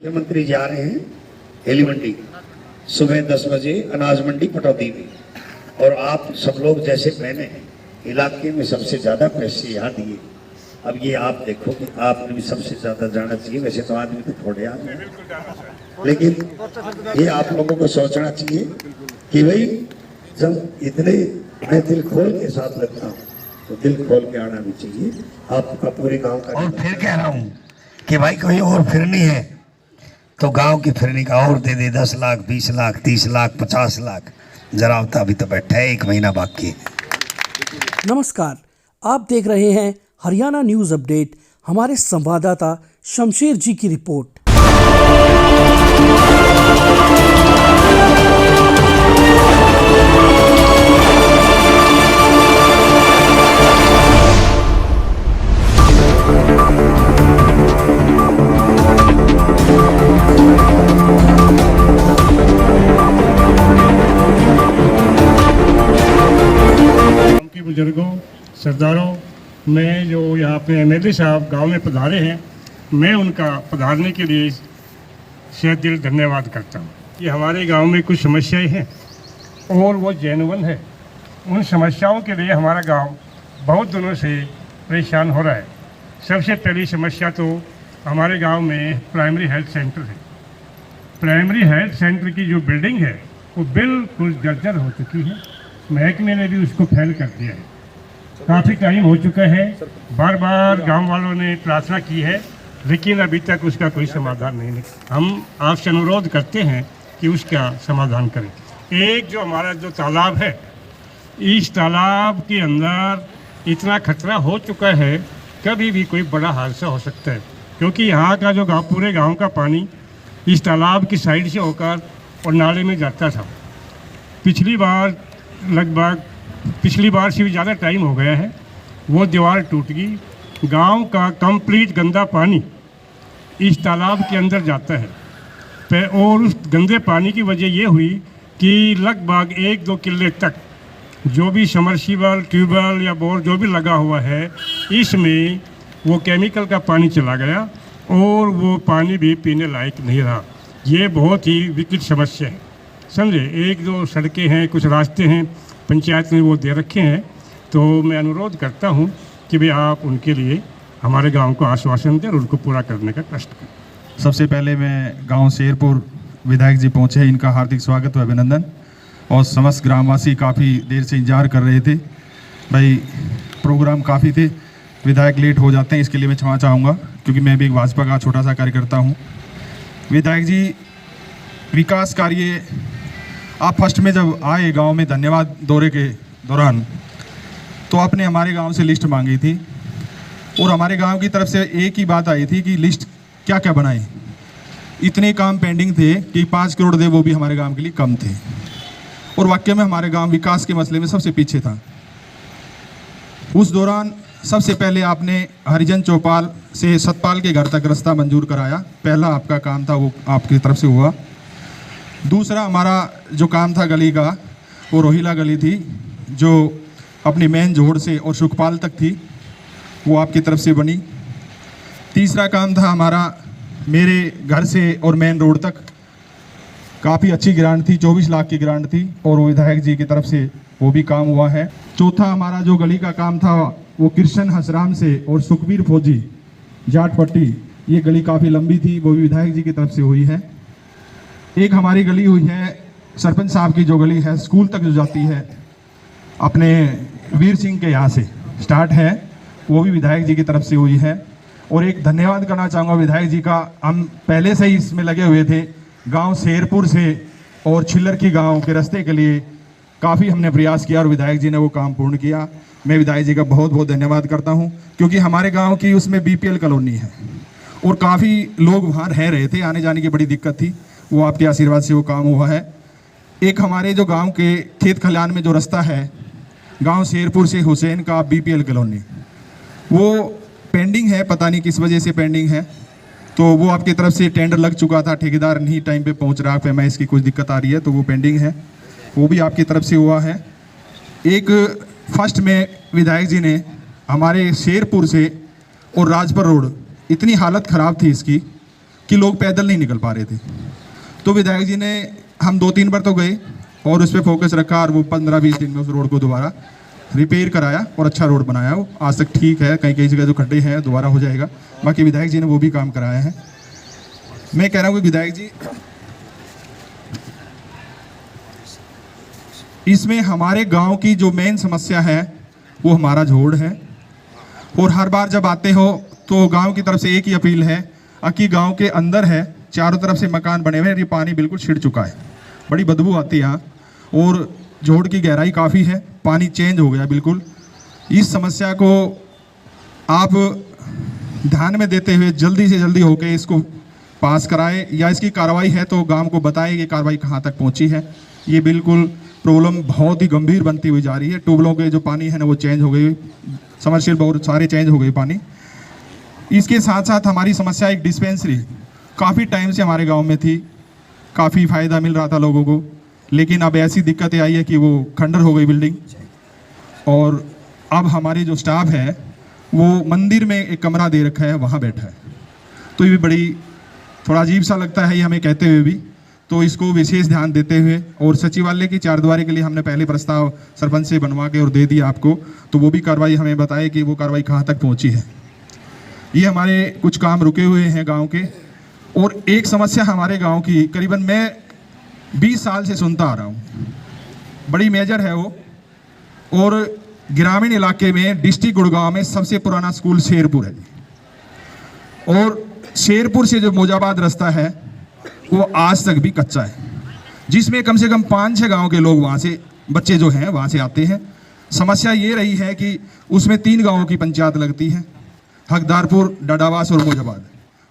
मुख्यमंत्री जा रहे हैं हेली मंडी सुबह 10 बजे अनाज मंडी पटौदी में, और आप सब लोग जैसे मैंने इलाके में सबसे ज़्यादा पैसे यहाँ दिए। अब ये आप देखो कि आपने भी सबसे ज़्यादा जाना चाहिए। वैसे तो आदमी तो थोड़े आदमी, लेकिन ये आप लोगों को सोचना चाहिए कि भाई जब इतने मैं दिल खोल के साथ लगता हूँ तो दिल खोल के आना भी चाहिए। आपका पूरे गांव का। और फिर कह रहा हूँ कि भाई कोई और फिरनी है तो गांव की फिरनी का और दे दे, 10 लाख 20 लाख 30 लाख 50 लाख। जरा अभी तो बैठा है, 1 महीना बाकी है। नमस्कार, आप देख रहे हैं हरियाणा न्यूज अपडेट। हमारे संवाददाता शमशेर जी की रिपोर्ट। बुजुर्गों, सरदारों, मैं जो यहाँ पे एमएलए साहब गांव में पधारे हैं, मैं उनका पधारने के लिए शायद दिल धन्यवाद करता हूँ कि हमारे गांव में कुछ समस्याएं हैं और वो जेन्युइन है। उन समस्याओं के लिए हमारा गांव बहुत दिनों से परेशान हो रहा है। सबसे पहली समस्या तो हमारे गांव में प्राइमरी हेल्थ सेंटर है। प्राइमरी हेल्थ सेंटर की जो बिल्डिंग है वो बिल्कुल जर्जर हो चुकी है। महकमे ने भी उसको फेल कर दिया है। काफ़ी टाइम हो चुका है, बार बार गांव वालों ने प्रार्थना की है, लेकिन अभी तक उसका कोई समाधान नहीं निकला। हम आपसे अनुरोध करते हैं कि उसका समाधान करें। एक जो हमारा जो तालाब है, इस तालाब के अंदर इतना खतरा हो चुका है, कभी भी कोई बड़ा हादसा हो सकता है, क्योंकि यहाँ का जो गाँव, पूरे गाँव का पानी इस तालाब की साइड से होकर और नाले में जाता था। पिछली बार से भी ज़्यादा टाइम हो गया है, वो दीवार टूट गई। गांव का कंप्लीट गंदा पानी इस तालाब के अंदर जाता है और उस गंदे पानी की वजह ये हुई कि लगभग 1-2 किले तक जो भी समरसीबल, ट्यूबवेल या बोर जो भी लगा हुआ है, इसमें वो केमिकल का पानी चला गया और वो पानी भी पीने लायक नहीं रहा। ये बहुत ही विकट समस्या है, समझे। 1-2 सड़कें हैं, कुछ रास्ते हैं, पंचायत ने वो दे रखे हैं। तो मैं अनुरोध करता हूं कि भाई आप उनके लिए हमारे गांव को आश्वासन दें और उनको पूरा करने का कष्ट करें। सबसे पहले मैं गांव शेरपुर विधायक जी पहुंचे हैं, इनका हार्दिक स्वागत व अभिनंदन। और समस्त ग्रामवासी काफ़ी देर से इंतजार कर रहे थे। भाई प्रोग्राम काफ़ी थे, विधायक लेट हो जाते हैं, इसके लिए मैं क्षमा चाहूँगा, क्योंकि मैं भी एक भाजपा का छोटा सा कार्यकर्ता हूँ। विधायक जी, विकास कार्य आप फर्स्ट में जब आए गांव में धन्यवाद दौरे के दौरान, तो आपने हमारे गांव से लिस्ट मांगी थी और हमारे गांव की तरफ से एक ही बात आई थी कि लिस्ट क्या क्या बनाए। इतने काम पेंडिंग थे कि 5 करोड़ दे, वो भी हमारे गांव के लिए कम थे। और वाकई में हमारे गांव विकास के मसले में सबसे पीछे था। उस दौरान सबसे पहले आपने हरिजन चौपाल से सतपाल के घर तक रास्ता मंजूर कराया। पहला आपका काम था, वो आपकी तरफ से हुआ। दूसरा हमारा जो काम था गली का, वो रोहिला गली थी जो अपनी मेन जोड़ से और सुखपाल तक थी, वो आपकी तरफ से बनी। तीसरा काम था हमारा मेरे घर से और मेन रोड तक, काफ़ी अच्छी ग्रांट थी, 24 लाख की ग्रांट थी और वो विधायक जी की तरफ से वो भी काम हुआ है। चौथा हमारा जो गली का काम था वो कृष्ण हसराम से और सुखबीर फौजी जाट पट्टी, ये गली काफ़ी लंबी थी, वो भी विधायक जी की तरफ से हुई है। एक हमारी गली हुई है सरपंच साहब की, जो गली है स्कूल तक जो जाती है, अपने वीर सिंह के यहाँ से स्टार्ट है, वो भी विधायक जी की तरफ से हुई है। और एक धन्यवाद करना चाहूँगा विधायक जी का, हम पहले से ही इसमें लगे हुए थे। गांव शेरपुर से और छिल्लर की गांव के रास्ते के लिए काफ़ी हमने प्रयास किया और विधायक जी ने वो काम पूर्ण किया। मैं विधायक जी का बहुत बहुत धन्यवाद करता हूँ, क्योंकि हमारे गाँव की उसमें BPL कॉलोनी है और काफ़ी लोग वहाँ रह रहे थे, आने जाने की बड़ी दिक्कत थी, वो आपके आशीर्वाद से वो काम हुआ है। एक हमारे जो गांव के खेत खलिहान में जो रास्ता है गांव शेरपुर से हुसैन का BPL कॉलोनी, वो पेंडिंग है, पता नहीं किस वजह से पेंडिंग है। तो वो आपकी तरफ से टेंडर लग चुका था, ठेकेदार नहीं टाइम पे पहुंच रहा, पे इसकी कुछ दिक्कत आ रही है, तो वो पेंडिंग है, वो भी आपकी तरफ से हुआ है। एक फर्स्ट में विधायक जी ने हमारे शेरपुर से और राजपुर रोड, इतनी हालत ख़राब थी इसकी, कि लोग पैदल नहीं निकल पा रहे थे। तो विधायक जी ने, हम 2-3 बार तो गए और उस पर फोकस रखा और वो 15-20 दिन में उस रोड को दोबारा रिपेयर कराया और अच्छा रोड बनाया। वो आज तक ठीक है, कहीं कहीं जगह जो खड्डे हैं दोबारा हो जाएगा। बाकी विधायक जी ने वो भी काम कराया है। मैं कह रहा हूँ कि विधायक जी, इसमें हमारे गांव की जो मेन समस्या है वो हमारा जोड़ है। और हर बार जब आते हो तो गांव की तरफ से एक ही अपील है कि गांव के अंदर है, चारों तरफ से मकान बने हुए हैं, ये पानी बिल्कुल छिड़ चुका है, बड़ी बदबू आती है यहाँ और जोड़ की गहराई काफ़ी है, पानी चेंज हो गया बिल्कुल। इस समस्या को आप ध्यान में देते हुए जल्दी से जल्दी होकर इसको पास कराएं, या इसकी कार्रवाई है तो गांव को बताएं कि कार्रवाई कहाँ तक पहुँची है। ये बिल्कुल प्रॉब्लम बहुत ही गंभीर बनती हुई जा रही है। ट्यूबवेलों के जो पानी है ना वो चेंज हो गई, समरसीबल बहुत सारे चेंज हो गए पानी। इसके साथ साथ हमारी समस्या एक डिस्पेंसरी काफ़ी टाइम से हमारे गांव में थी, काफ़ी फ़ायदा मिल रहा था लोगों को, लेकिन अब ऐसी दिक्कतें आई है कि वो खंडर हो गई बिल्डिंग। और अब हमारी जो स्टाफ है वो मंदिर में एक कमरा दे रखा है, वहाँ बैठा है। तो ये भी बड़ी थोड़ा अजीब सा लगता है ये हमें कहते हुए भी। तो इसको विशेष ध्यान देते हुए, और सचिवालय की चारदीवारी के लिए हमने पहले प्रस्ताव सरपंच से बनवा के और दे दिया आपको, तो वो भी कार्रवाई हमें बताए कि वो कार्रवाई कहाँ तक पहुँची है। ये हमारे कुछ काम रुके हुए हैं गांव के। और एक समस्या हमारे गांव की करीबन मैं 20 साल से सुनता आ रहा हूँ, बड़ी मेजर है वो। और ग्रामीण इलाके में डिस्ट्रिक्ट गुड़गांव में सबसे पुराना स्कूल शेरपुर है। और शेरपुर से जो मोजाबाद रास्ता है वो आज तक भी कच्चा है, जिसमें कम से कम 5-6 गाँव के लोग वहाँ से, बच्चे जो हैं वहाँ से आते हैं। समस्या ये रही है कि उसमें 3 गाँवों की पंचायत लगती है, हकदारपुर, डडावास और मोजाबाद।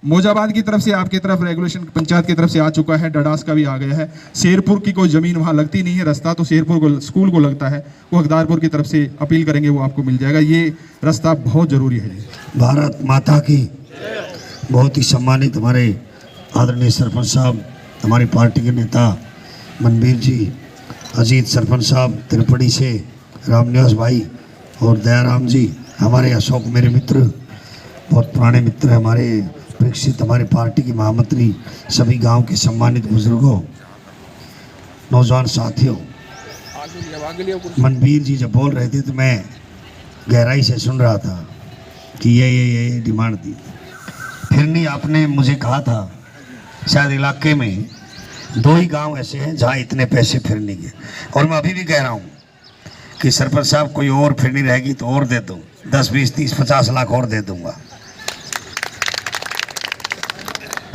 मोजाबाद की तरफ से आपकी तरफ रेगुलेशन पंचायत की तरफ से आ चुका है, डडास का भी आ गया है। शेरपुर की कोई ज़मीन वहाँ लगती नहीं है, रास्ता तो शेरपुर को स्कूल को लगता है, वो हकदारपुर की तरफ से अपील करेंगे वो आपको मिल जाएगा। ये रास्ता बहुत ज़रूरी है। भारत माता की। बहुत ही सम्मानित हमारे आदरणीय सरपंच साहब, हमारी पार्टी के नेता मनबीर जी, अजीत सरपंच साहब त्रिपड़ी से, रामनिवास भाई और दयाराम जी, हमारे अशोक मेरे मित्र, बहुत पुराने मित्र हमारे, परीक्षित हमारी पार्टी की महामंत्री, सभी गांव के सम्मानित बुजुर्गों, नौजवान साथियों। मनबीर जी जब बोल रहे थे तो मैं गहराई से सुन रहा था कि ये डिमांड दी। फिर नहीं, आपने मुझे कहा था शायद इलाके में 2 ही गांव ऐसे हैं जहां इतने पैसे फिर नहीं गए। और मैं अभी भी कह रहा हूं कि सरपंच साहब कोई और फिर नहीं रहेगी तो और दे दूं, 10, 20, 30, 50 लाख और दे दूंगा।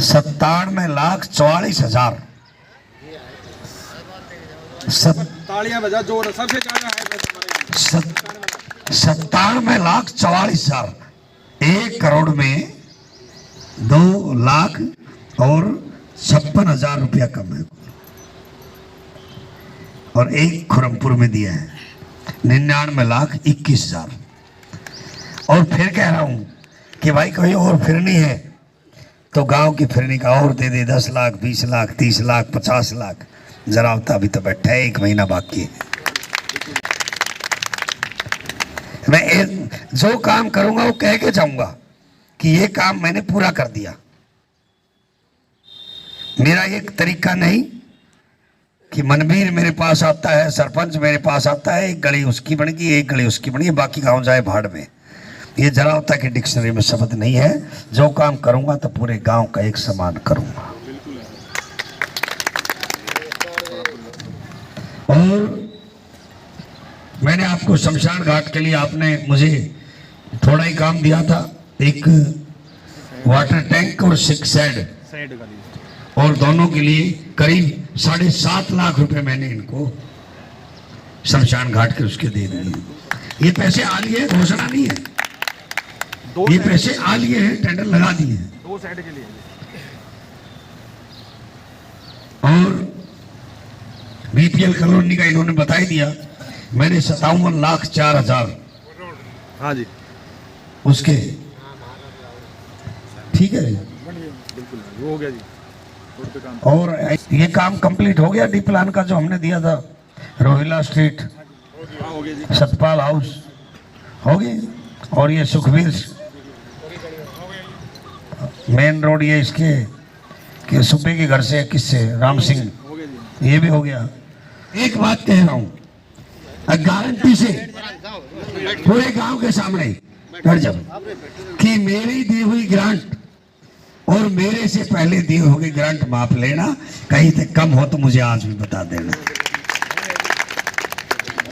97,44,000 97,44,000 1 करोड़ में 2 लाख और 56,000 रुपया कम है। और एक खुरमपुर में दिया है 99,21,000। और फिर कह रहा हूं कि भाई कोई और फिरनी है तो गांव की फिरनी का और दे दे, 10 लाख, 20 लाख, 30 लाख, 50 लाख। जरा अभी तो बैठा है, 1 महीना बाकी है। मैं जो काम करूंगा वो कह के जाऊंगा कि ये काम मैंने पूरा कर दिया। मेरा एक तरीका नहीं कि मनबीर मेरे पास आता है, सरपंच मेरे पास आता है, एक गली उसकी बन गई, एक गली उसकी बन गई, बाकी गांव जाए भाड़ में। ये जरा होता कि डिक्शनरी में शब्द नहीं है। जो काम करूंगा तो पूरे गांव का एक समान करूंगा। और मैंने आपको शमशान घाट के लिए आपने मुझे थोड़ा ही काम दिया था, एक वाटर टैंक और 6 शेड, और दोनों के लिए करीब 7.5 लाख रुपए मैंने इनको शमशान घाट के उसके दे दिए। ये पैसे आ लिए, घोषणा नहीं है, ये पैसे आ लिए हैं, टेंडर लगा दिए हैं। 2 साइड के लिए। और बीपीएल कॉलोनी का इन्होंने बता ही दिया, मैंने 57,04,000 हाँ जी उसके, ठीक है बिल्कुल वो हो गया जी। और ये काम कंप्लीट हो गया डी प्लान का जो हमने दिया था, रोहिला स्ट्रीट, सतपाल हाउस हो गए, और ये सुखबीर मेन रोड, ये इसके कि सुब्बे के घर से किससे, राम सिंह, ये भी हो गया। एक बात कह रहा हूँ, गारंटी से पूरे गांव के सामने कर जब कि मेरी दी हुई ग्रांट और मेरे से पहले दी हुई ग्रांट माप लेना, कहीं से कम हो तो मुझे आज भी बता देना।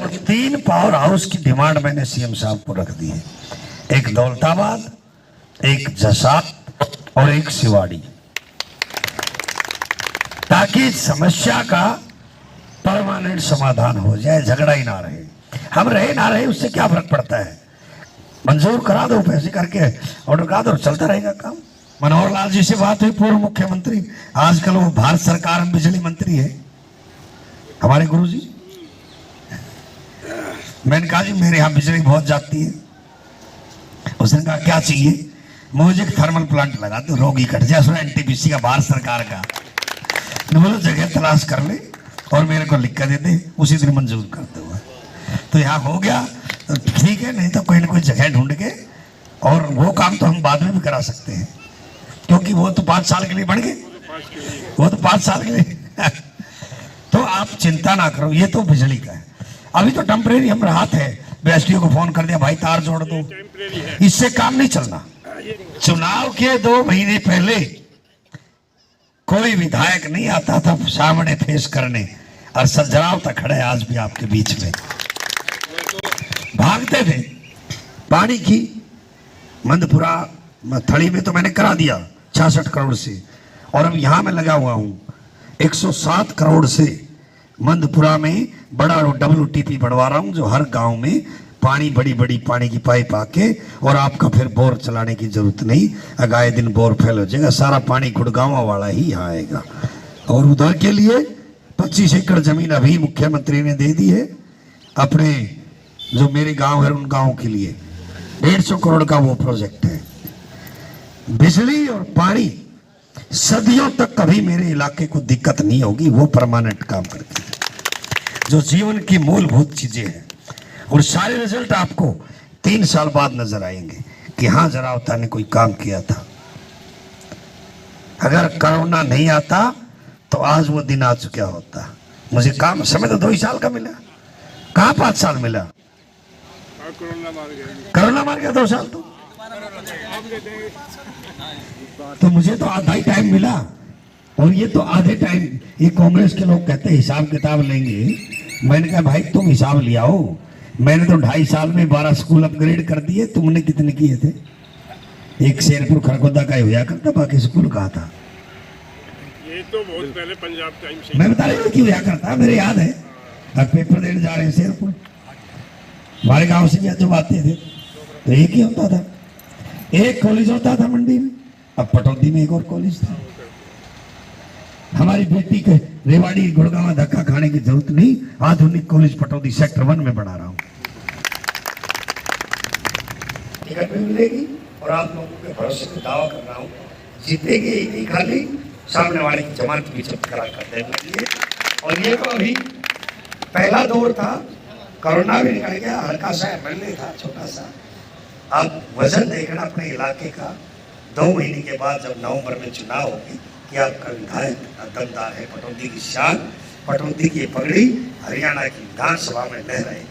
और 3 पावर हाउस की डिमांड मैंने सीएम साहब को रख दी है, एक दौलताबाद, एक जसात और एक सिवाड़ी, ताकि समस्या का परमानेंट समाधान हो जाए, झगड़ा ही ना रहे। हम रहे ना रहे उससे क्या फर्क पड़ता है, मंजूर करा दो, पैसे करके ऑर्डर करा दो, चलता रहेगा काम। मनोहर लाल जी से बात हुई, पूर्व मुख्यमंत्री, आजकल वो भारत सरकार में बिजली मंत्री है, हमारे गुरु जी। मैंने कहा जी मेरे यहाँ बिजली बहुत जाती है। उसने कहा क्या चाहिए, मुझे एक थर्मल प्लांट लगा दो, रोगी कट जाए, उसने एनटीपीसी का, भारत सरकार का। बोलो जगह तलाश कर ले और मेरे को लिख कर दे दे, उसी दिन मंजूर कर दूंगा। तो यहाँ हो गया तो ठीक है, नहीं तो कोई ना कोई जगह ढूंढ के, और वो काम तो हम बाद में भी करा सकते हैं, क्योंकि वो तो 5 साल के लिए बढ़ गए, वो तो 5 साल के लिए तो आप चिंता ना करो, ये तो बिजली का है। अभी तो टेम्परेरी हम राहत है, एसडीओ को फोन कर दिया, भाई तार जोड़ दो, इससे काम नहीं चलना। चुनाव के 2 महीने पहले कोई विधायक नहीं आता था सामने फेस करने, और सज्जराव तक खड़े आज भी आपके बीच में, भागते थे। पानी की मंदपुरा थड़ी में तो मैंने करा दिया 66 करोड़ से, और अब यहां मैं लगा हुआ हूं 107 करोड़ से मंदपुरा में बड़ा WTP बढ़वा रहा हूं, जो हर गांव में पानी, बड़ी बड़ी पानी की पाइप आके, और आपका फिर बोर चलाने की जरूरत नहीं, आए दिन बोर फेल हो जाएगा, सारा पानी गुड़गांव वाला ही यहाँ आएगा। और उधर के लिए 25 एकड़ जमीन अभी मुख्यमंत्री ने दे दी है अपने, जो मेरे गांव है उन गांव के लिए 150 करोड़ का वो प्रोजेक्ट है। बिजली और पानी सदियों तक कभी मेरे इलाके को दिक्कत नहीं होगी, वो परमानेंट काम करती है, जो जीवन की मूलभूत चीजें हैं। और सारे रिजल्ट आपको 3 साल बाद नजर आएंगे कि हाँ जरावता ने कोई काम किया था। अगर कोरोना नहीं आता तो आज वो दिन आ चुका होता। मुझे काम समय तो 2 ही साल का मिला, कहाँ 5 साल मिला, कोरोना मार गया 2 साल तो मुझे तो आधा ही टाइम मिला, और ये तो आधे टाइम, ये कांग्रेस के लोग कहते हैं हिसाब किताब लेंगे। मैंने कहा भाई तुम हिसाब ले आओ, मैंने तो 2.5 साल में 12 स्कूल अपग्रेड कर दिए, तुमने कितने किए थे? एक शेरपुर खरगोदा का ही हुआ करता, बाकी स्कूल कहा था। ये तो बहुत पहले पंजाब टाइम से मैं बता रही हूँ क्यों हुआ करता, मेरे याद है। अब पेपर देने जा रहे हैं शेरपुर, हमारे गांव से भी जो आते थे तो एक ही होता था, एक कॉलेज होता था मंडी में, अब पटौदी में एक और कॉलेज था। हमारी बेटी के रेवाड़ी गुड़गांव धक्का खाने की जरूरत नहीं, आधुनिक कॉलेज पटौदी सेक्टर 1 में बना रहा हूं। टिकट भी मिलेगी, और आप लोगों के भरोसे पे दावा कर रहा हूं जीतेगी ही, खाली सामने वाले की जमानत भी जब्त करा कर देंगे। और ये तो अभी पहला दौर था, कोरोना भी निकल गया, हल्का सा एमएलए था छोटा सा। आप वजन देखना अपने इलाके का, 2 महीने के बाद जब नवंबर में चुनाव होगी कि आपका विधायक दमदार है, पटौदी की शान, पटौदी की पगड़ी हरियाणा की विधानसभा में लहराएगी।